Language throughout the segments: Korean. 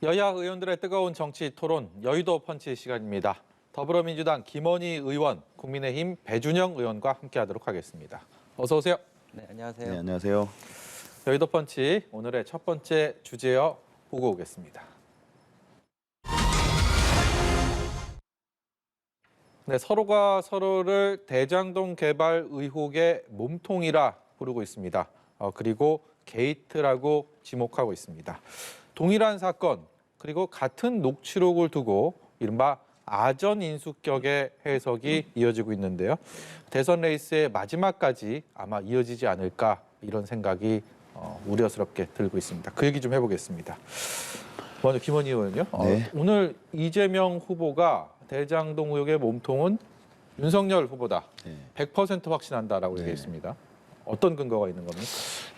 여야 의원들의 뜨거운 정치 토론, 여의도 펀치 시간입니다. 더불어민주당 김원희 의원, 국민의힘 배준영 의원과 함께하도록 하겠습니다. 어서 오세요. 네, 안녕하세요. 네, 안녕하세요. 여의도 펀치 오늘의 첫 번째 주제어 보고 오겠습니다. 네, 서로가 서로를 대장동 개발 의혹의 몸통이라 부르고 있습니다. 그리고 게이트라고 지목하고 있습니다. 동일한 사건, 그리고 같은 녹취록을 두고 이른바 아전 인수격의 해석이 이어지고 있는데요. 대선 레이스의 마지막까지 아마 이어지지 않을까 이런 생각이 우려스럽게 들고 있습니다. 그 얘기 좀 해보겠습니다. 먼저 김원희 의원요. 네. 오늘 이재명 후보가 대장동 의혹의 몸통은 윤석열 후보다. 네. 100% 확신한다라고 얘기했습니다. 어떤 근거가 있는 겁니까?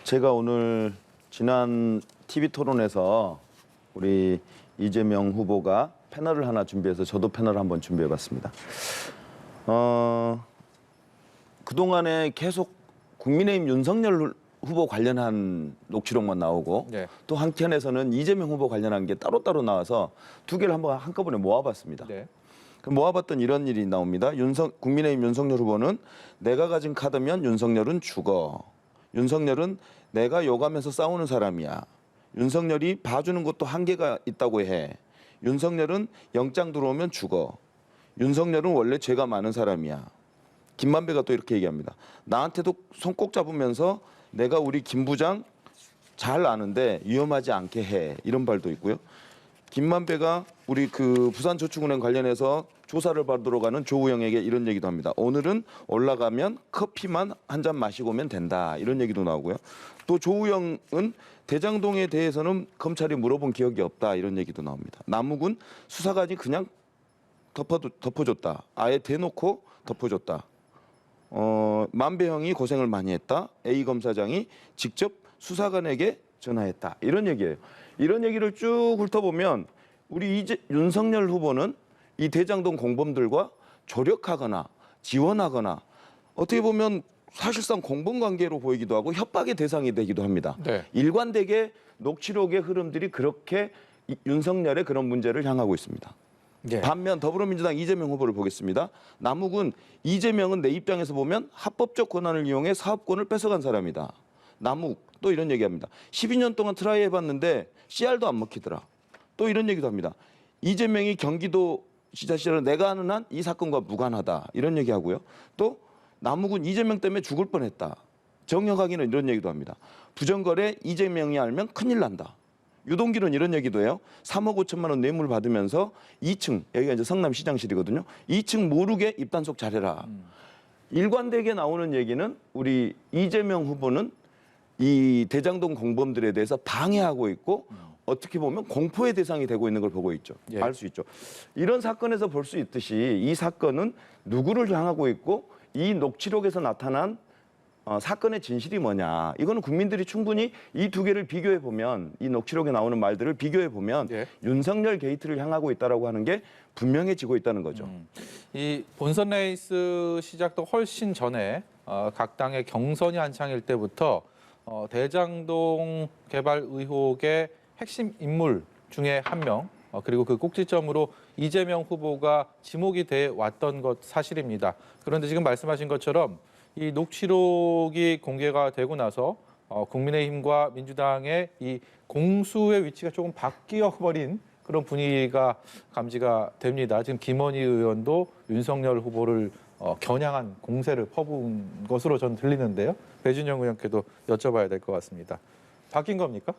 제가 오늘 지난 TV 토론에서 우리 이재명 후보가 패널을 하나 준비해서 저도 패널을 한번 준비해봤습니다. 그동안에 계속 국민의힘 윤석열 후보 관련한 녹취록만 나오고 네. 또 한편에서는 이재명 후보 관련한 게 따로따로 나와서 두 개를 한번 한꺼번에 모아봤습니다. 네. 모아봤던 이런 일이 나옵니다. 국민의힘 윤석열 후보는 내가 가진 카드면 윤석열은 죽어. 윤석열은 내가 욕하면서 싸우는 사람이야. 윤석열이 봐주는 것도 한계가 있다고 해. 윤석열은 영장 들어오면 죽어. 윤석열은 원래 죄가 많은 사람이야. 김만배가 또 이렇게 얘기합니다. 나한테도 손 꼭 잡으면서 내가 우리 김 부장 잘 아는데 위험하지 않게 해. 이런 말도 있고요. 김만배가 우리 부산저축은행 관련해서 조사를 받으러 가는 조우영에게 이런 얘기도 합니다. 오늘은 올라가면 커피만 한 잔 마시고 오면 된다. 이런 얘기도 나오고요. 또 조우영은 대장동에 대해서는 검찰이 물어본 기억이 없다. 이런 얘기도 나옵니다. 남욱은 수사관이 그냥 덮어줬다. 아예 대놓고 덮어줬다. 만배형이 고생을 많이 했다. A 검사장이 직접 수사관에게 전화했다. 이런 얘기예요. 이런 얘기를 쭉 훑어보면 우리 윤석열 후보는 이 대장동 공범들과 조력하거나 지원하거나 어떻게 보면 사실상 공범관계로 보이기도 하고 협박의 대상이 되기도 합니다. 네. 일관되게 녹취록의 흐름들이 그렇게 윤석열의 그런 문제를 향하고 있습니다. 네. 반면 더불어민주당 이재명 후보를 보겠습니다. 남욱은 이재명은 내 입장에서 보면 합법적 권한을 이용해 사업권을 뺏어간 사람이다. 남욱 또 이런 얘기합니다. 12년 동안 트라이 해봤는데 CR도 안 먹히더라. 또 이런 얘기도 합니다. 이재명이 경기도 지사 시절에 내가 아는 한 이 사건과 무관하다. 이런 얘기하고요. 또 남욱은 이재명 때문에 죽을 뻔했다. 정혁학이는 이런 얘기도 합니다. 부정거래 이재명이 알면 큰일 난다. 유동길은 이런 얘기도 해요. 3억 5천만 원 뇌물 받으면서 2층, 여기가 이제 성남시장실이거든요. 2층 모르게 입단속 잘해라. 일관되게 나오는 얘기는 우리 이재명 후보는 이 대장동 공범들에 대해서 방해하고 있고 어떻게 보면 공포의 대상이 되고 있는 걸 보고 있죠. 예. 알 수 있죠. 이런 사건에서 볼 수 있듯이 이 사건은 누구를 향하고 있고 이 녹취록에서 나타난 사건의 진실이 뭐냐. 이거는 국민들이 충분히 이 두 개를 비교해 보면 이 녹취록에 나오는 말들을 비교해 보면 예. 윤석열 게이트를 향하고 있다라고 하는 게 분명해지고 있다는 거죠. 이 본선 레이스 시작도 훨씬 전에 각 당의 경선이 한창일 때부터 대장동 개발 의혹의 핵심 인물 중에 한 명, 그리고 그 꼭지점으로 이재명 후보가 지목이 돼 왔던 것 사실입니다. 그런데 지금 말씀하신 것처럼 이 녹취록이 공개가 되고 나서 국민의힘과 민주당의 이 공수의 위치가 조금 바뀌어 버린 그런 분위기가 감지가 됩니다. 지금 김원희 의원도 윤석열 후보를 겨냥한 공세를 퍼부은 것으로 전 들리는데요. 배준영 의원께도 여쭤봐야 될 것 같습니다. 바뀐 겁니까?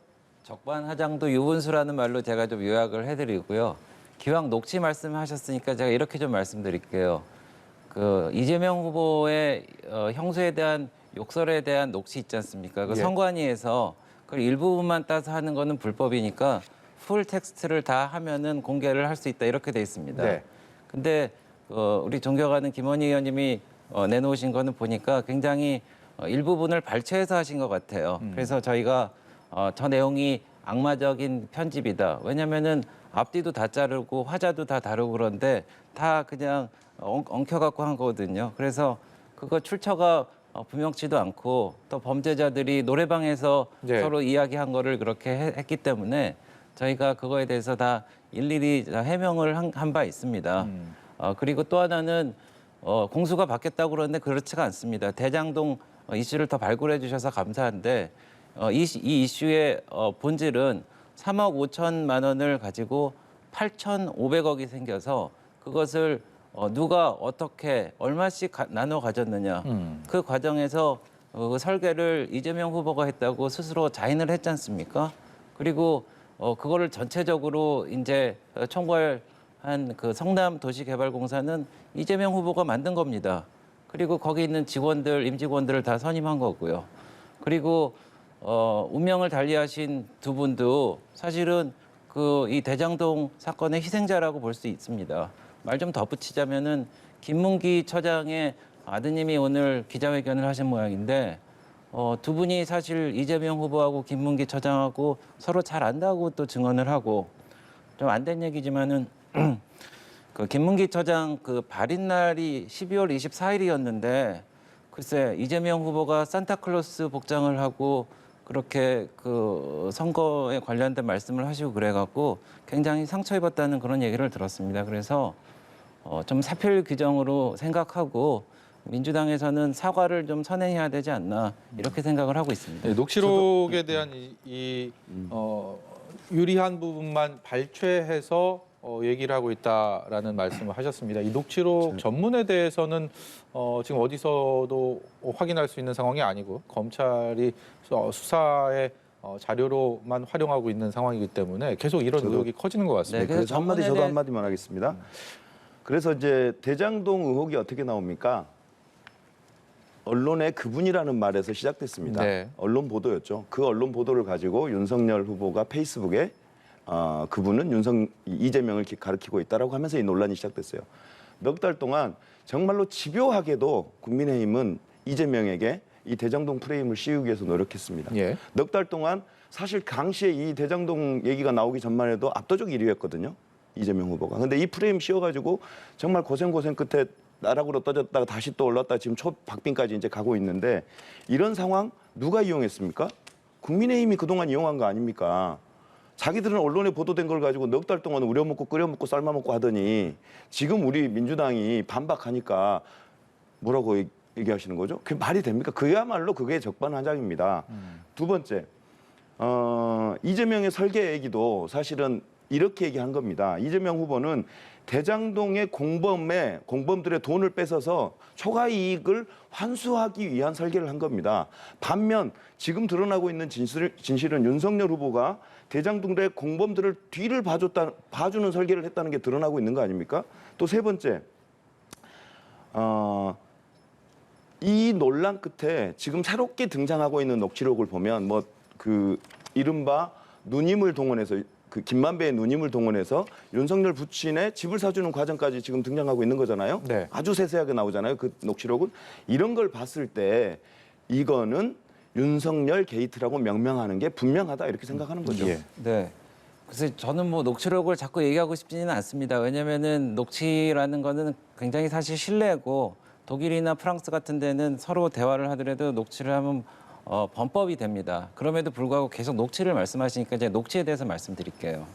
적반하장도 유분수라는 말로 제가 좀 요약을 해드리고요. 기왕 녹취 말씀하셨으니까 제가 이렇게 좀 말씀드릴게요. 이재명 후보의 형수에 대한 욕설에 대한 녹취 있지 않습니까? 예. 선관위에서 그걸 일부분만 따서 하는 거는 불법이니까 풀 텍스트를 다 하면은 공개를 할 수 있다 이렇게 돼 있습니다. 네. 근데 우리 존경하는 김원희 의원님이 내놓으신 거는 보니까 굉장히 일부분을 발췌해서 하신 것 같아요. 그래서 저희가 저 내용이 악마적인 편집이다. 왜냐면은 앞뒤도 다 자르고 화자도 다 다르고 그런데 다 그냥 엉켜갖고 한 거거든요. 그래서 그거 출처가 분명치도 않고 또 범죄자들이 노래방에서 네. 서로 이야기한 거를 그렇게 했기 때문에 저희가 그거에 대해서 다 일일이 다 해명을 한 바 있습니다. 그리고 또 하나는 공수가 바뀌었다고 그러는데 그렇지가 않습니다. 대장동 이슈를 더 발굴해 주셔서 감사한데 이 이슈의 본질은 3억 5천만 원을 가지고 8,500억이 생겨서 그것을 누가 어떻게 얼마씩 나눠 가졌느냐. 그 과정에서 그 설계를 이재명 후보가 했다고 스스로 자인을 했지 않습니까? 그리고 그거를 전체적으로 이제 총괄한 그 성남 도시개발공사는 이재명 후보가 만든 겁니다. 그리고 거기 있는 직원들, 임직원들을 다 선임한 거고요. 그리고 운명을 달리하신 두 분도 사실은 그 이 대장동 사건의 희생자라고 볼 수 있습니다. 말 좀 덧붙이자면은 김문기 처장의 아드님이 오늘 기자회견을 하신 모양인데 두 분이 사실 이재명 후보하고 김문기 처장하고 서로 잘 안다고 또 증언을 하고 좀 안 된 얘기지만은 그 김문기 처장 그 발인 날이 12월 24일이었는데 글쎄 이재명 후보가 산타클로스 복장을 하고 그렇게 그 선거에 관련된 말씀을 하시고 그래갖고 굉장히 상처 입었다는 그런 얘기를 들었습니다. 그래서 좀 사필 규정으로 생각하고 민주당에서는 사과를 좀 선행해야 되지 않나 이렇게 생각을 하고 있습니다. 네, 녹취록에 대한 유리한 부분만 발췌해서 얘기를 하고 있다라는 말씀을 하셨습니다. 이 녹취록 전문에 대해서는 지금 어디서도 확인할 수 있는 상황이 아니고 검찰이 수사의 자료로만 활용하고 있는 상황이기 때문에 계속 이런 의혹이 커지는 것 같습니다. 네, 그래서 한마디 저도 한마디만 하겠습니다. 그래서 이제 대장동 의혹이 어떻게 나옵니까? 언론의 그분이라는 말에서 시작됐습니다. 네. 언론 보도였죠. 그 언론 보도를 가지고 윤석열 후보가 페이스북에 그분은 이재명을 가리키고 있다라고 하면서 이 논란이 시작됐어요. 몇 달 동안 정말로 집요하게도 국민의힘은 이재명에게 이 대장동 프레임을 씌우기 위해서 노력했습니다. 예. 넉 달 동안 사실 당시에 이 대장동 얘기가 나오기 전만 해도 압도적 1위였거든요. 이재명 후보가. 근데 이 프레임 씌워가지고 정말 고생 끝에 나락으로 떠졌다가 다시 또 올랐다가 지금 초박빙까지 이제 가고 있는데 이런 상황 누가 이용했습니까? 국민의힘이 그동안 이용한 거 아닙니까? 자기들은 언론에 보도된 걸 가지고 넉 달 동안 우려먹고 끓여먹고 삶아먹고 하더니 지금 우리 민주당이 반박하니까 뭐라고 얘기하시는 거죠? 그게 말이 됩니까? 그야말로 그게 적반하장입니다. 두 번째, 이재명의 설계 얘기도 사실은 이렇게 얘기한 겁니다. 이재명 후보는 대장동의 공범들의 돈을 뺏어서 초과 이익을 환수하기 위한 설계를 한 겁니다. 반면 지금 드러나고 있는 진실은 윤석열 후보가 대장동의 공범들을 뒤를 봐주는 설계를 했다는 게 드러나고 있는 거 아닙니까? 또 세 번째, 이 논란 끝에 지금 새롭게 등장하고 있는 녹취록을 보면 뭐 그 이른바 누님을 동원해서 그 김만배의 누님을 동원해서 윤석열 부친의 집을 사주는 과정까지 지금 등장하고 있는 거잖아요. 네. 아주 세세하게 나오잖아요. 그 녹취록은. 이런 걸 봤을 때 이거는 윤석열 게이트라고 명명하는 게 분명하다 이렇게 생각하는 거죠. 예. 네. 그래서 저는 뭐 녹취록을 자꾸 얘기하고 싶지는 않습니다. 왜냐면은 녹취라는 거는 굉장히 사실 신뢰고 독일이나 프랑스 같은 데는 서로 대화를 하더라도 녹취를 하면 범법이 됩니다. 그럼에도 불구하고 계속 녹취를 말씀하시니까 이제 녹취에 대해서 말씀드릴게요.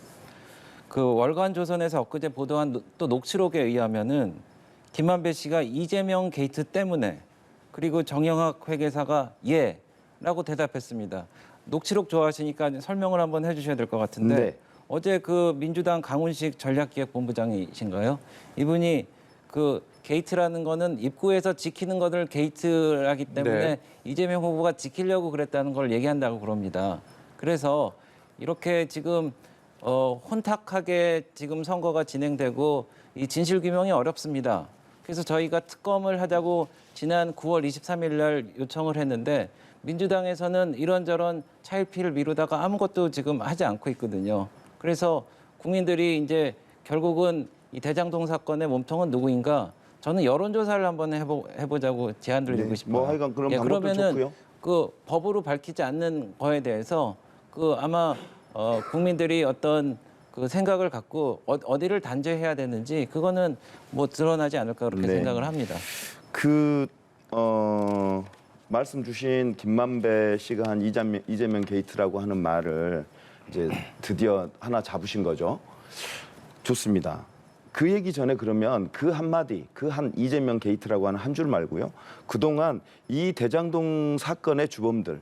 그 월간 조선에서 엊그제 보도한 또 녹취록에 의하면은 김만배 씨가 이재명 게이트 때문에 그리고 정영학 회계사가 예라고 대답했습니다. 녹취록 좋아하시니까 설명을 한번 해주셔야 될 것 같은데 네. 어제 그 민주당 강훈식 전략기획본부장이신가요? 이분이 그 게이트라는 거는 입구에서 지키는 것을 게이트라기 때문에 네. 이재명 후보가 지키려고 그랬다는 걸 얘기한다고 그럽니다. 그래서 이렇게 지금 혼탁하게 지금 선거가 진행되고 이 진실 규명이 어렵습니다. 그래서 저희가 특검을 하자고 지난 9월 23일 날 요청을 했는데 민주당에서는 이런저런 차일피일 미루다가 아무것도 지금 하지 않고 있거든요. 그래서 국민들이 이제 결국은 이 대장동 사건의 몸통은 누구인가? 저는 여론조사를 한번 해보자고 제안 드리고 싶어요. 뭐 하여간 그런 방법도 그러면은 좋고요. 그 법으로 밝히지 않는 거에 대해서 그 아마 국민들이 어떤 그 생각을 갖고 어디를 단죄해야 되는지 그거는 뭐 드러나지 않을까 그렇게 네. 생각을 합니다. 말씀 주신 김만배 씨가 한 이재명 게이트라고 하는 말을 이제 드디어 하나 잡으신 거죠. 좋습니다. 그 얘기 전에 그러면 그 한마디, 그 한 이재명 게이트라고 하는 한 줄 말고요. 그동안 이 대장동 사건의 주범들,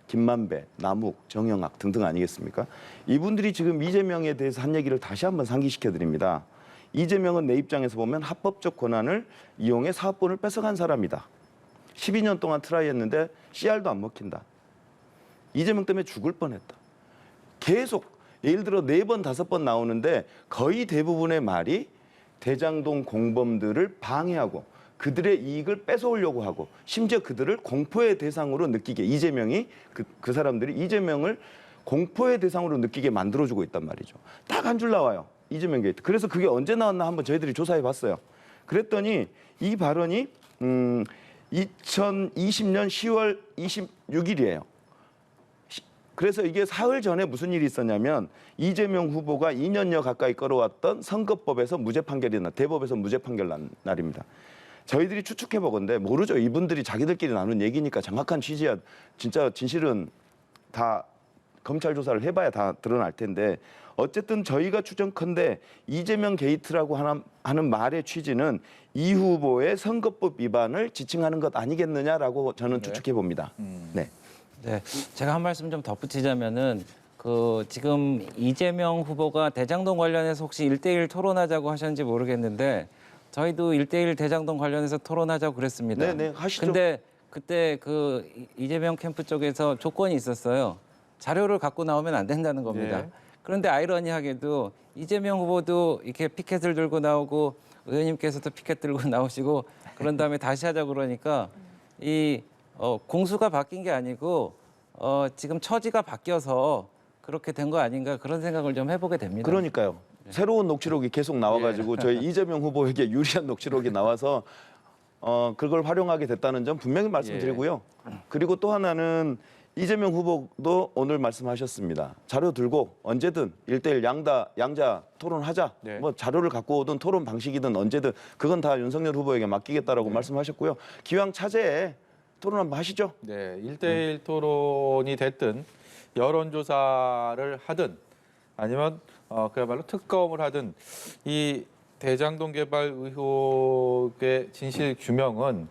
김만배, 남욱, 정영학 등등 아니겠습니까? 이분들이 지금 이재명에 대해서 한 얘기를 다시 한번 상기시켜 드립니다. 이재명은 내 입장에서 보면 합법적 권한을 이용해 사업권을 뺏어간 사람이다. 12년 동안 트라이했는데 CR도 안 먹힌다. 이재명 때문에 죽을 뻔했다. 계속 예를 들어 4번, 5번 나오는데 거의 대부분의 말이 대장동 공범들을 방해하고 그들의 이익을 뺏어오려고 하고 심지어 그들을 공포의 대상으로 느끼게 이재명이 그 사람들이 이재명을 공포의 대상으로 느끼게 만들어주고 있단 말이죠. 딱 한 줄 나와요. 이재명 게이트. 그래서 그게 언제 나왔나 한번 저희들이 조사해 봤어요. 그랬더니 이 발언이 2020년 10월 26일이에요. 그래서 이게 사흘 전에 무슨 일이 있었냐면 이재명 후보가 2년여 가까이 끌어왔던 선거법에서 무죄 판결이 대법에서 무죄 판결 난 날입니다. 저희들이 추측해 보건데 모르죠. 이분들이 자기들끼리 나눈 얘기니까 정확한 취지야 진짜 진실은 다 검찰 조사를 해봐야 다 드러날 텐데 어쨌든 저희가 추정컨대 이재명 게이트라고 하는 말의 취지는 이 후보의 선거법 위반을 지칭하는 것 아니겠느냐라고 저는 추측해 봅니다. 네. 네, 제가 한 말씀 좀 덧붙이자면은 지금 이재명 후보가 대장동 관련해서 혹시 1대1 토론하자고 하셨는지 모르겠는데 저희도 1대1 대장동 관련해서 토론하자고 그랬습니다. 네, 네, 하시죠. 근데 그때 이재명 캠프 쪽에서 조건이 있었어요. 자료를 갖고 나오면 안 된다는 겁니다. 네. 그런데 아이러니하게도 이재명 후보도 이렇게 피켓을 들고 나오고 의원님께서도 피켓 들고 나오시고 그런 다음에 다시 하자고 그러니까 공수가 바뀐 게 아니고 지금 처지가 바뀌어서 그렇게 된 거 아닌가 그런 생각을 좀 해보게 됩니다. 그러니까요. 새로운 녹취록이 계속 나와가지고 저희 이재명 후보에게 유리한 녹취록이 나와서 그걸 활용하게 됐다는 점 분명히 말씀드리고요. 그리고 또 하나는 이재명 후보도 오늘 말씀하셨습니다. 자료 들고 언제든 1대1 양자 토론하자. 네. 뭐 자료를 갖고 오든 토론 방식이든 언제든 그건 다 윤석열 후보에게 맡기겠다라고 말씀하셨고요. 기왕 차제에 토론 한번 하시죠. 네, 1대1 토론이 됐든 여론조사를 하든 아니면 그야말로 특검을 하든 이 대장동 개발 의혹의 진실 규명은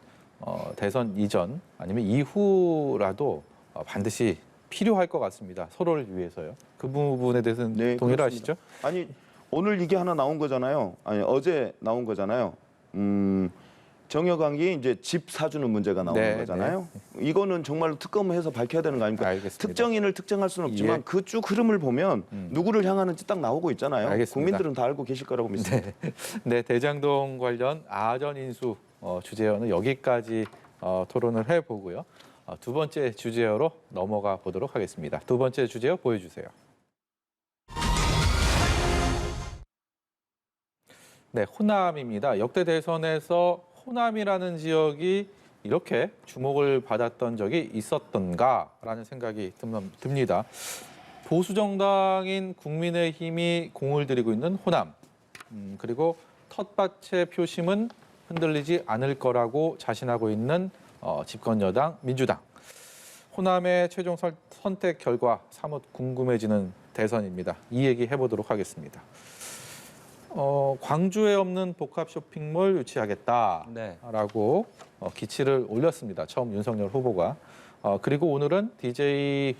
대선 이전 아니면 이후라도 반드시 필요할 것 같습니다. 서로를 위해서요. 그 부분에 대해서는 네, 동의를 그렇습니다. 하시죠? 아니 오늘 이게 하나 나온 거잖아요. 아니 어제 나온 거잖아요. 정여광이 이제 집 사주는 문제가 나오는 네, 거잖아요. 이거는 정말로 특검해서 밝혀야 되는 거 아닙니까? 알겠습니다. 특정인을 특정할 수는 없지만 예. 그 쭉 흐름을 보면 누구를 향하는지 딱 나오고 있잖아요. 알겠습니다. 국민들은 다 알고 계실 거라고 믿습니다. 네, 대장동 관련 아전 인수 주제어는 여기까지 토론을 해보고요. 두 번째 주제어로 넘어가 보도록 하겠습니다. 두 번째 주제어 보여주세요. 네, 호남입니다. 역대 대선에서 호남이라는 지역이 이렇게 주목을 받았던 적이 있었던가라는 생각이 듭니다. 보수 정당인 국민의힘이 공을 들이고 있는 호남, 그리고 텃밭의 표심은 흔들리지 않을 거라고 자신하고 있는 집권 여당 민주당. 호남의 최종 선택 결과 사뭇 궁금해지는 대선입니다. 이 얘기 해보도록 하겠습니다. 광주에 없는 복합 쇼핑몰 유치하겠다라고 기치를 올렸습니다. 처음 윤석열 후보가. 그리고 오늘은 DJ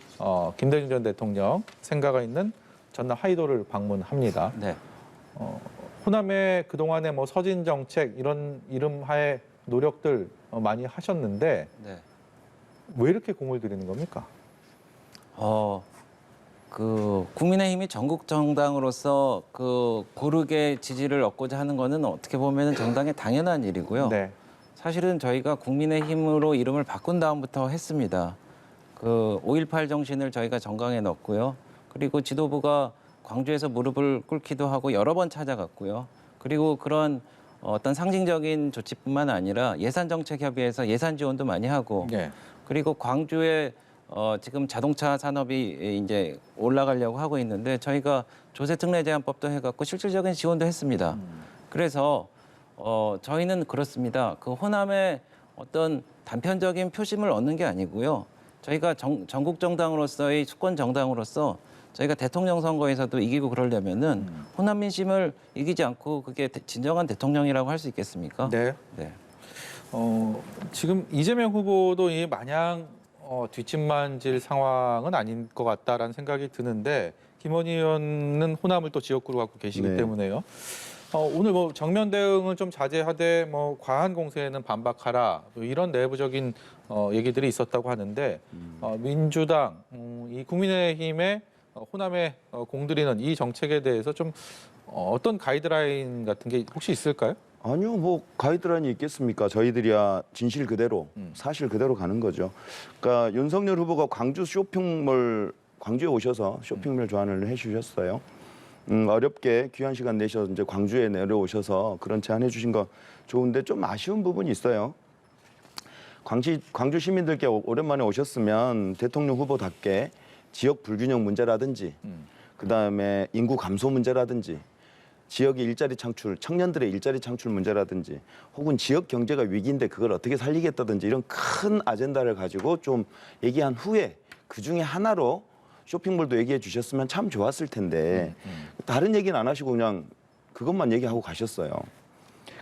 김대중 전 대통령 생가가 있는 전남 하이도를 방문합니다. 네. 호남의 그동안의 서진 정책 이런 이름하에 노력들 많이 하셨는데 네. 왜 이렇게 공을 들이는 겁니까? 국민의힘이 전국 정당으로서 고르게 지지를 얻고자 하는 거는 어떻게 보면 정당의 당연한 일이고요. 네. 사실은 저희가 국민의힘으로 이름을 바꾼 다음부터 했습니다. 5.18 정신을 저희가 정강에 넣었고요. 그리고 지도부가 광주에서 무릎을 꿇기도 하고 여러 번 찾아갔고요. 그리고 그런 어떤 상징적인 조치뿐만 아니라 예산정책협의회에서 예산 지원도 많이 하고 네. 그리고 광주에 지금 자동차 산업이 이제 올라가려고 하고 있는데 저희가 조세특례제한법도 해갖고 실질적인 지원도 했습니다. 그래서 저희는 그렇습니다. 호남의 어떤 단편적인 표심을 얻는 게 아니고요. 저희가 전국 정당으로서의 수권 정당으로서 저희가 대통령 선거에서도 이기고 그러려면은 호남 민심을 이기지 않고 그게 진정한 대통령이라고 할 수 있겠습니까? 네. 네. 지금 이재명 후보도 이 마냥 뒷짐만질 상황은 아닌 것 같다라는 생각이 드는데 김원희 의원은 호남을 또 지역구로 갖고 계시기 네. 때문에요. 오늘 뭐 정면 대응을 좀 자제하되 뭐 과한 공세에는 반박하라 또 이런 내부적인 얘기들이 있었다고 하는데 민주당 이 국민의힘의 호남에 공들이는 이 정책에 대해서 좀 어떤 가이드라인 같은 게 혹시 있을까요? 아니요, 뭐 가이드라인이 있겠습니까? 저희들이야 진실 그대로, 사실 그대로 가는 거죠. 그러니까 윤석열 후보가 광주 쇼핑몰 광주에 오셔서 쇼핑몰 조안을 해주셨어요. 어렵게 귀한 시간 내셔서 이제 광주에 내려오셔서 그런 제안해 주신 거 좋은데 좀 아쉬운 부분이 있어요. 광주 시민들께 오랜만에 오셨으면 대통령 후보답게 지역 불균형 문제라든지 그다음에 인구 감소 문제라든지 지역의 일자리 창출, 청년들의 일자리 창출 문제라든지 혹은 지역 경제가 위기인데 그걸 어떻게 살리겠다든지 이런 큰 아젠다를 가지고 좀 얘기한 후에 그중에 하나로 쇼핑몰도 얘기해 주셨으면 참 좋았을 텐데 다른 얘기는 안 하시고 그냥 그것만 얘기하고 가셨어요.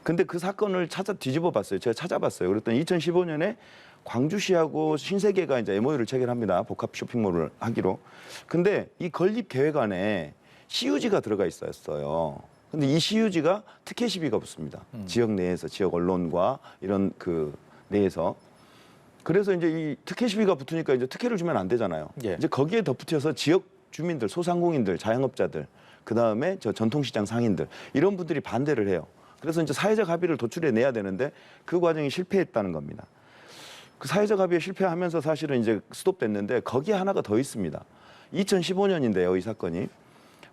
근데 그 사건을 뒤집어 봤어요. 제가 찾아봤어요. 그랬더니 2015년에 광주시하고 신세계가 이제 MOU를 체결합니다. 복합 쇼핑몰을 하기로. 근데 이 건립 계획 안에 CUG가 들어가 있었어요. 근데 이 CUG가 특혜 시비가 붙습니다. 지역 내에서, 지역 언론과 이런 그 내에서. 그래서 이제 이 특혜 시비가 붙으니까 이제 특혜를 주면 안 되잖아요. 예. 이제 거기에 덧붙여서 지역 주민들, 소상공인들, 자영업자들, 그 다음에 저 전통시장 상인들 이런 분들이 반대를 해요. 그래서 이제 사회적 합의를 도출해 내야 되는데 그 과정이 실패했다는 겁니다. 그 사회적 합의에 실패하면서 사실은 이제 스톱됐는데 거기에 하나가 더 있습니다. 2015년인데요, 이 사건이.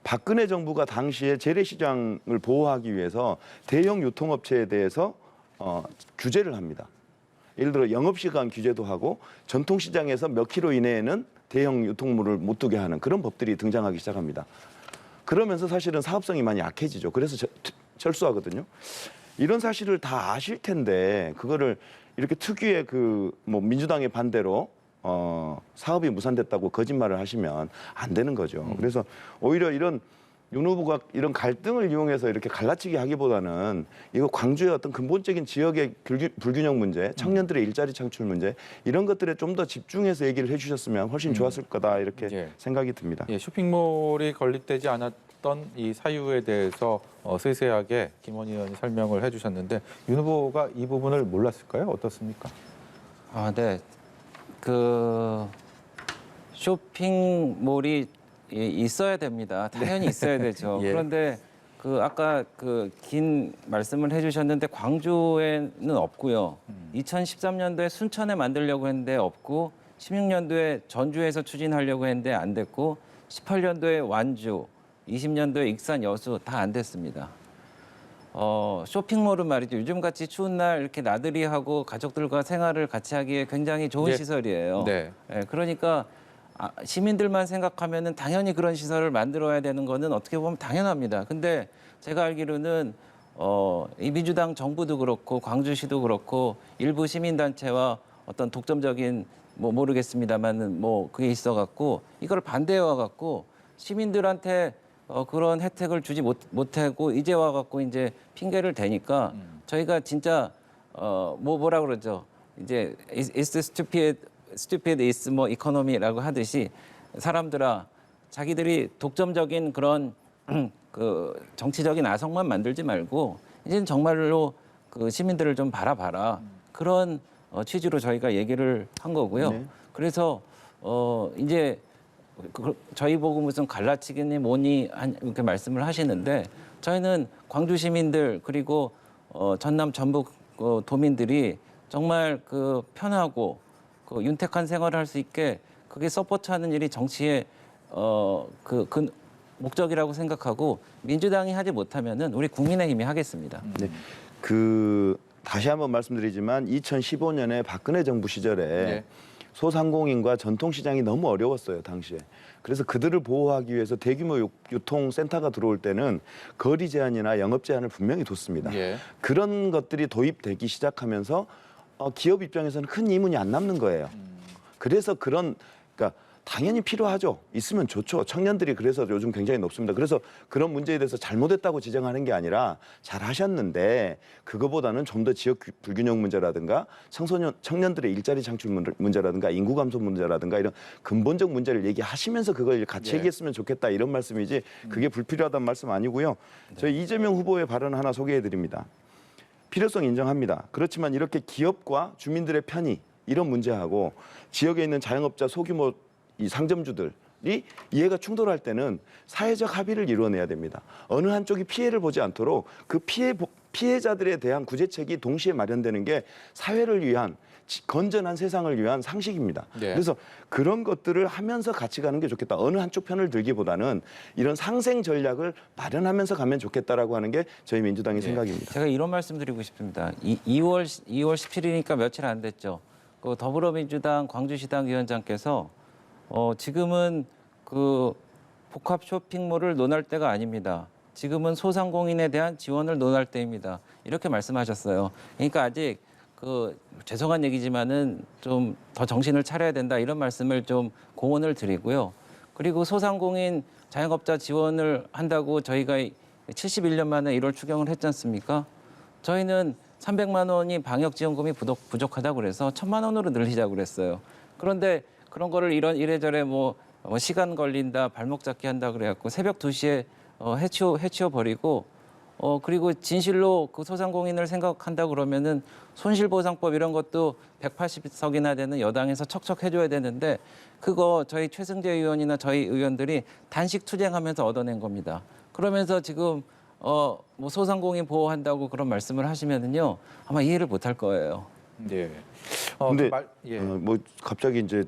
박근혜 정부가 당시에 재래시장을 보호하기 위해서 대형 유통업체에 대해서 규제를 합니다. 예를 들어 영업시간 규제도 하고 전통시장에서 몇 킬로 이내에는 대형 유통물을 못 두게 하는 그런 법들이 등장하기 시작합니다. 그러면서 사실은 사업성이 많이 약해지죠. 그래서 철수하거든요. 이런 사실을 다 아실 텐데 그거를 이렇게 특유의 그 뭐 민주당의 반대로 사업이 무산됐다고 거짓말을 하시면 안 되는 거죠. 그래서 오히려 이런 윤 후보가 이런 갈등을 이용해서 이렇게 갈라치기 하기보다는 이거 광주의 어떤 근본적인 지역의 불균형 문제, 청년들의 일자리 창출 문제 이런 것들에 좀 더 집중해서 얘기를 해주셨으면 훨씬 좋았을 거다 이렇게 예. 생각이 듭니다. 예, 쇼핑몰이 건립되지 않았던 이 사유에 대해서 세세하게 김원희 의원이 설명을 해주셨는데 윤 후보가 이 부분을 몰랐을까요? 어떻습니까? 아, 네. 그 쇼핑몰이 있어야 됩니다. 당연히 있어야 되죠. 예. 그런데 그 아까 그 긴 말씀을 해주셨는데 광주에는 없고요. 2013년도에 순천에 만들려고 했는데 없고 16년도에 전주에서 추진하려고 했는데 안 됐고 18년도에 완주, 20년도에 익산, 여수 다 안 됐습니다. 쇼핑몰은 말이죠. 요즘같이 추운 날 이렇게 나들이 하고 가족들과 생활을 같이 하기에 굉장히 좋은 네. 시설이에요. 네. 예, 그러니까 시민들만 생각하면은 당연히 그런 시설을 만들어야 되는 거는 어떻게 보면 당연합니다. 근데 제가 알기로는 이 민주당 정부도 그렇고 광주시도 그렇고 일부 시민단체와 어떤 독점적인 뭐 모르겠습니다만은 뭐 그게 있어갖고 이걸 반대해 와갖고 시민들한테 그런 혜택을 주지 못하고 이제 와갖고 이제 핑계를 대니까 저희가 진짜 뭐라 그러죠? 이제 it's stupid is 뭐 economy라고 하듯이 사람들아 자기들이 독점적인 그런 그 정치적인 아성만 만들지 말고 이제는 정말로 그 시민들을 좀 바라봐라 그런 취지로 저희가 얘기를 한 거고요. 네. 그래서 이제 저희 보고 무슨 갈라치기니 뭐니 이렇게 말씀을 하시는데 저희는 광주 시민들 그리고 전남 전북 도민들이 정말 그 편하고 그 윤택한 생활을 할 수 있게 그게 서포트하는 일이 정치의 그 목적이라고 생각하고 민주당이 하지 못하면은 우리 국민의힘이 하겠습니다. 네. 다시 한번 말씀드리지만 2015년에 박근혜 정부 시절에 네. 소상공인과 전통시장이 너무 어려웠어요, 당시에. 그래서 그들을 보호하기 위해서 대규모 유통센터가 들어올 때는 거리 제한이나 영업 제한을 분명히 뒀습니다. 예. 그런 것들이 도입되기 시작하면서 기업 입장에서는 큰 이문이 안 남는 거예요. 그래서 그러니까 당연히 필요하죠. 있으면 좋죠. 청년들이 그래서 요즘 굉장히 높습니다. 그래서 그런 문제에 대해서 잘못했다고 지적하는 게 아니라 잘하셨는데 그거보다는 좀 더 지역 불균형 문제라든가 청년들의 일자리 창출 문제라든가 인구 감소 문제라든가 이런 근본적 문제를 얘기하시면서 그걸 같이 예. 얘기했으면 좋겠다 이런 말씀이지 그게 불필요하다는 말씀 아니고요. 저희 이재명 후보의 발언 하나 소개해 드립니다. 필요성 인정합니다. 그렇지만 이렇게 기업과 주민들의 편의 이런 문제하고 지역에 있는 자영업자 소규모 이 상점주들이 이해가 충돌할 때는 사회적 합의를 이루어내야 됩니다. 어느 한쪽이 피해를 보지 않도록 그 피해자들에 대한 구제책이 동시에 마련되는 게 사회를 위한 건전한 세상을 위한 상식입니다. 네. 그래서 그런 것들을 하면서 같이 가는 게 좋겠다. 어느 한쪽 편을 들기보다는 이런 상생 전략을 마련하면서 가면 좋겠다라고 하는 게 저희 민주당의 생각입니다. 제가 이런 말씀드리고 싶습니다. 2월 17일이니까 며칠 안 됐죠. 그 더불어민주당 광주시당 위원장께서 지금은 그 복합 쇼핑몰을 논할 때가 아닙니다. 지금은 소상공인에 대한 지원을 논할 때입니다. 이렇게 말씀하셨어요. 그러니까 아직 그 죄송한 얘기지만은 좀 더 정신을 차려야 된다 이런 말씀을 좀 공언을 드리고요. 그리고 소상공인 자영업자 지원을 한다고 저희가 71년 만에 1월 추경을 했지 않습니까? 저희는 300만 원이 방역 지원금이 부족하다고 그래서 1,000만 원으로 늘리자고 그랬어요. 그런데 그런 거를 이래저래 뭐 시간 걸린다, 발목 잡기 한다 그래갖고 새벽 2시에 해치워 버리고 그리고 진실로 그 소상공인을 생각한다 그러면은 손실보상법 이런 것도 180석이나 되는 여당에서 척척 해줘야 되는데 그거 저희 최승재 의원이나 저희 의원들이 단식 투쟁하면서 얻어낸 겁니다. 그러면서 지금 뭐 소상공인 보호한다고 그런 말씀을 하시면은요 아마 이해를 못할 거예요. 예. 근데 예. 뭐 갑자기 이제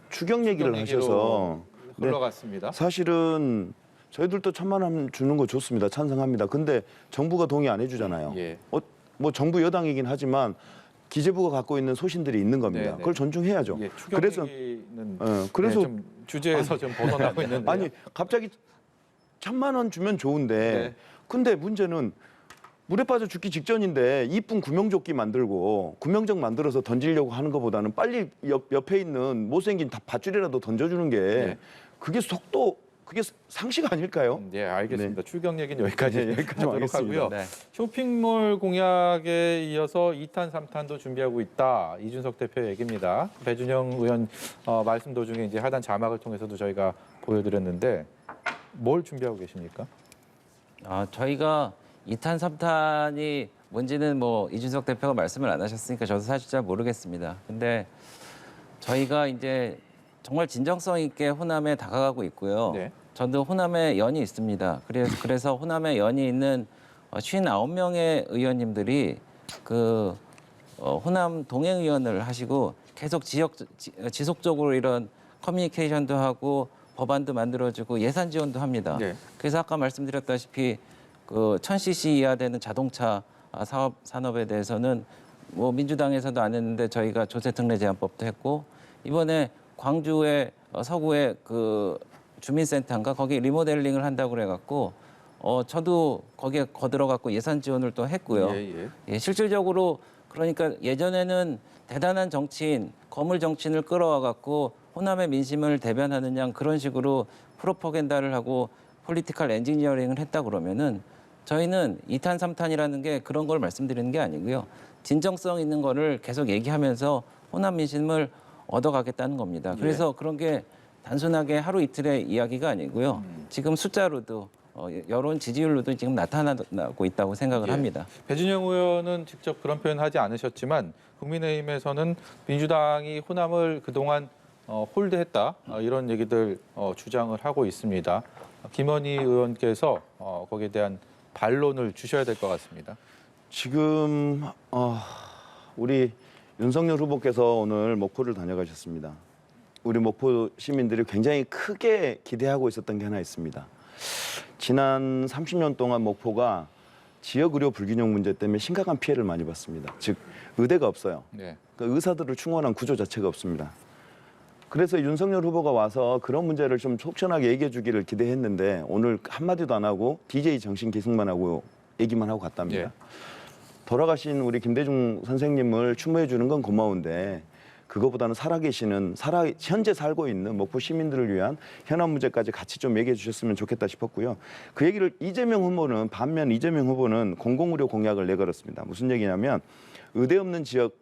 추경 얘기를 하셔서 흘러갔습니다. 사실은 저희들도 1,000만 원 주는 거 좋습니다. 찬성합니다. 근데 정부가 동의 안 해주잖아요. 예. 뭐 정부 여당이긴 하지만 기재부가 갖고 있는 소신들이 있는 겁니다. 네, 그걸 존중해야죠. 예, 추경 그래서 얘기는 그래서 좀 주제에서 좀 벗어나고 있는데 아니 갑자기 1,000만 원 주면 좋은데 네. 근데 문제는 물에 빠져 죽기 직전인데 이쁜 구명조끼 만들고 구명정 만들어서 던지려고 하는 것보다는 빨리 옆에 있는 못생긴 밧줄이라도 던져주는 게 네. 그게 그게 상식 아닐까요? 예, 알겠습니다. 추경 얘기는 여기까지 여기까지 하도록 하겠습니다. 하고요. 네. 쇼핑몰 공약에 이어서 2탄, 3탄도 준비하고 있다. 이준석 대표 얘기입니다. 배준영 의원 말씀 도중에 이제 하단 자막을 통해서도 저희가 보여드렸는데 뭘 준비하고 계십니까? 저희가 2탄, 3탄이 뭔지는 뭐 이준석 대표가 말씀을 안 하셨으니까 저도 사실 잘 모르겠습니다. 근데 저희가 이제 정말 진정성 있게 호남에 다가가고 있고요. 네. 저도 호남에 연이 있습니다. 그래서 호남에 연이 있는 59명의 의원님들이 그 호남 동행위원을 하시고 계속 지속적으로 이런 커뮤니케이션도 하고 법안도 만들어주고 예산 지원도 합니다. 네. 그래서 아까 말씀드렸다시피 그 1000cc 이하 되는 자동차 산업에 대해서는 뭐 민주당에서도 안 했는데 저희가 조세특례 제한법도 했고 이번에 광주의 서구의 그 주민센터인가 거기 리모델링을 한다고 그래갖고 저도 거기에 거들어갖고 예산 지원을 또 했고요. 예, 실질적으로 그러니까 예전에는 대단한 정치인, 거물 정치인을 끌어와갖고 호남의 민심을 대변하는 양 그런 식으로 프로파간다를 하고 폴리티컬 엔지니어링을 했다 그러면은 저희는 2탄, 3탄이라는 게 그런 걸 말씀드리는 게 아니고요. 진정성 있는 거를 계속 얘기하면서 호남 민심을 얻어가겠다는 겁니다. 그래서 그런 게 단순하게 하루 이틀의 이야기가 아니고요. 지금 숫자로도 여론 지지율로도 지금 나타나고 있다고 생각을 합니다. 배준영 의원은 직접 그런 표현하지 않으셨지만 국민의힘에서는 민주당이 호남을 그동안 홀드했다 이런 얘기들 주장을 하고 있습니다. 김원희 의원께서 거기에 대한 반론을 주셔야 될 것 같습니다. 지금 우리 윤석열 후보께서 오늘 목포를 다녀가셨습니다. 우리 목포 시민들이 굉장히 크게 기대하고 있었던 게 하나 있습니다. 지난 30년 동안 목포가 지역 의료 불균형 문제 때문에 심각한 피해를 많이 봤습니다. 즉 의대가 없어요. 네. 그러니까 의사들을 충원한 구조 자체가 없습니다. 그래서 윤석열 후보가 와서 그런 문제를 좀 속전하게 얘기해 주기를 기대했는데 오늘 한마디도 안 하고 DJ 정신 계승만 하고 얘기만 하고 갔답니다. 예. 돌아가신 우리 김대중 선생님을 추모해 주는 건 고마운데 그거보다는 현재 살고 있는 목포 시민들을 위한 현안 문제까지 같이 좀 얘기해 주셨으면 좋겠다 싶었고요. 그 얘기를 반면 이재명 후보는 공공의료 공약을 내걸었습니다. 무슨 얘기냐면 의대 없는 지역에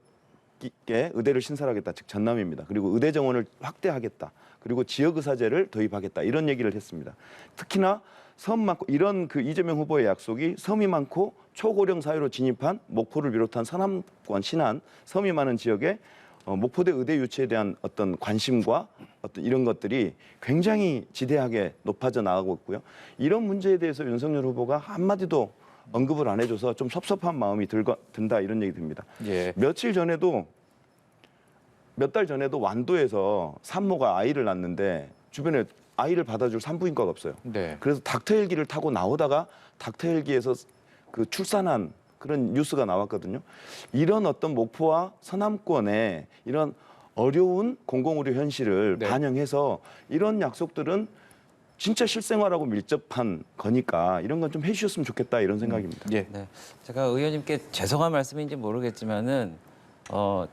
의대를 신설하겠다. 즉 전남입니다. 그리고 의대 정원을 확대하겠다. 그리고 지역의사제를 도입하겠다. 이런 얘기를 했습니다. 특히나 섬 많고 이런 그 이재명 후보의 약속이 섬이 많고 초고령 사회로 진입한 목포를 비롯한 서남권 신안 섬이 많은 지역에 목포대 의대 유치에 대한 어떤 관심과 어떤 이런 것들이 굉장히 지대하게 높아져 나가고 있고요. 이런 문제에 대해서 윤석열 후보가 한마디도 언급을 안 해줘서 좀 섭섭한 마음이 든다 이런 얘기 듭니다. 예. 몇 달 전에도 완도에서 산모가 아이를 낳는데 주변에 아이를 받아줄 산부인과가 없어요. 네. 그래서 닥터 헬기를 타고 나오다가 닥터 헬기에서 그 출산한 그런 뉴스가 나왔거든요. 이런 어떤 목포와 서남권의 이런 어려운 공공의료 현실을 네. 반영해서 이런 약속들은 진짜 실생활하고 밀접한 거니까 이런 건 좀 해주셨으면 좋겠다 이런 생각입니다. 예. 네, 제가 의원님께 죄송한 말씀인지 모르겠지만은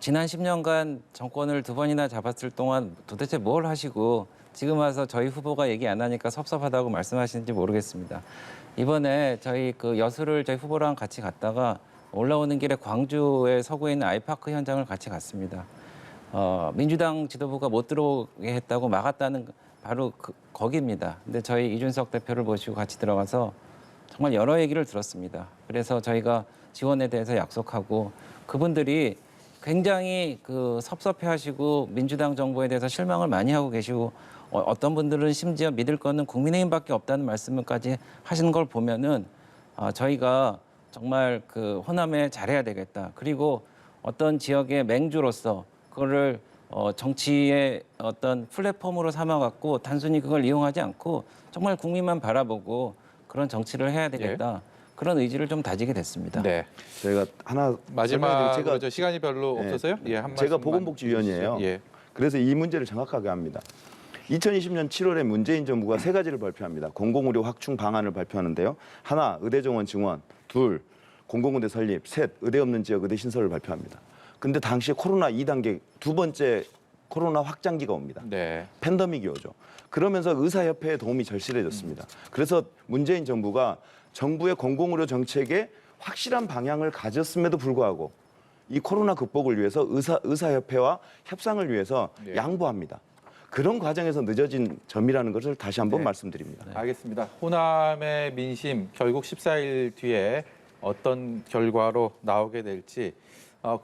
지난 10년간 정권을 2번이나 잡았을 동안 도대체 뭘 하시고 지금 와서 저희 후보가 얘기 안 하니까 섭섭하다고 말씀하시는지 모르겠습니다. 이번에 저희 그 여수를 저희 후보랑 같이 갔다가 올라오는 길에 광주의 서구에 있는 아이파크 현장을 같이 갔습니다. 민주당 지도부가 못 들어오게 했다고 막았다는 바로 거기입니다. 근데 저희 이준석 대표를 모시고 같이 들어가서 정말 여러 얘기를 들었습니다. 그래서 저희가 지원에 대해서 약속하고 그분들이 굉장히 그 섭섭해하시고 민주당 정부에 대해서 실망을 많이 하고 계시고 어떤 분들은 심지어 믿을 거는 국민의힘밖에 없다는 말씀까지 하시는 걸 보면은 저희가 정말 그 호남에 잘해야 되겠다. 그리고 어떤 지역의 맹주로서 그거를 정치의 어떤 플랫폼으로 삼아갖고 단순히 그걸 이용하지 않고 정말 국민만 바라보고 그런 정치를 해야 되겠다. 그런 의지를 좀 다지게 됐습니다. 네. 저희가 하나 마지막으로 설명드리면 제가 시간이 별로 네. 없어서요. 예, 한 제가 말씀만 보건복지위원이에요. 해주시죠. 예. 그래서 이 문제를 정확하게 합니다. 2020년 7월에 문재인 정부가 3가지를 발표합니다. 공공의료 확충 방안을 발표하는데요. 하나, 의대 정원 증원. 둘, 공공의대 설립. 셋, 의대 없는 지역 의대 신설을 발표합니다. 근데 당시에 코로나 2단계 두 번째 코로나 확장기가 옵니다. 네. 팬데믹이 오죠. 그러면서 의사협회의 도움이 절실해졌습니다. 그래서 문재인 정부가 정부의 공공의료 정책에 확실한 방향을 가졌음에도 불구하고 이 코로나 극복을 위해서 의사협회와 협상을 위해서 네. 양보합니다. 그런 과정에서 늦어진 점이라는 것을 다시 한번 네. 말씀드립니다. 알겠습니다. 호남의 민심 결국 14일 뒤에 어떤 결과로 나오게 될지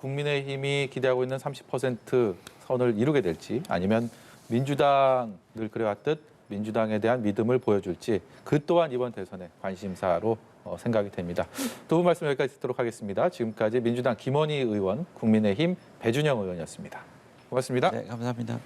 국민의힘이 기대하고 있는 30% 선을 이루게 될지 아니면 민주당 늘 그래왔듯 민주당에 대한 믿음을 보여줄지 그 또한 이번 대선의 관심사로 생각이 됩니다. 두 분 말씀 여기까지 듣도록 하겠습니다. 지금까지 민주당 김원희 의원, 국민의힘 배준영 의원이었습니다. 고맙습니다. 네, 감사합니다.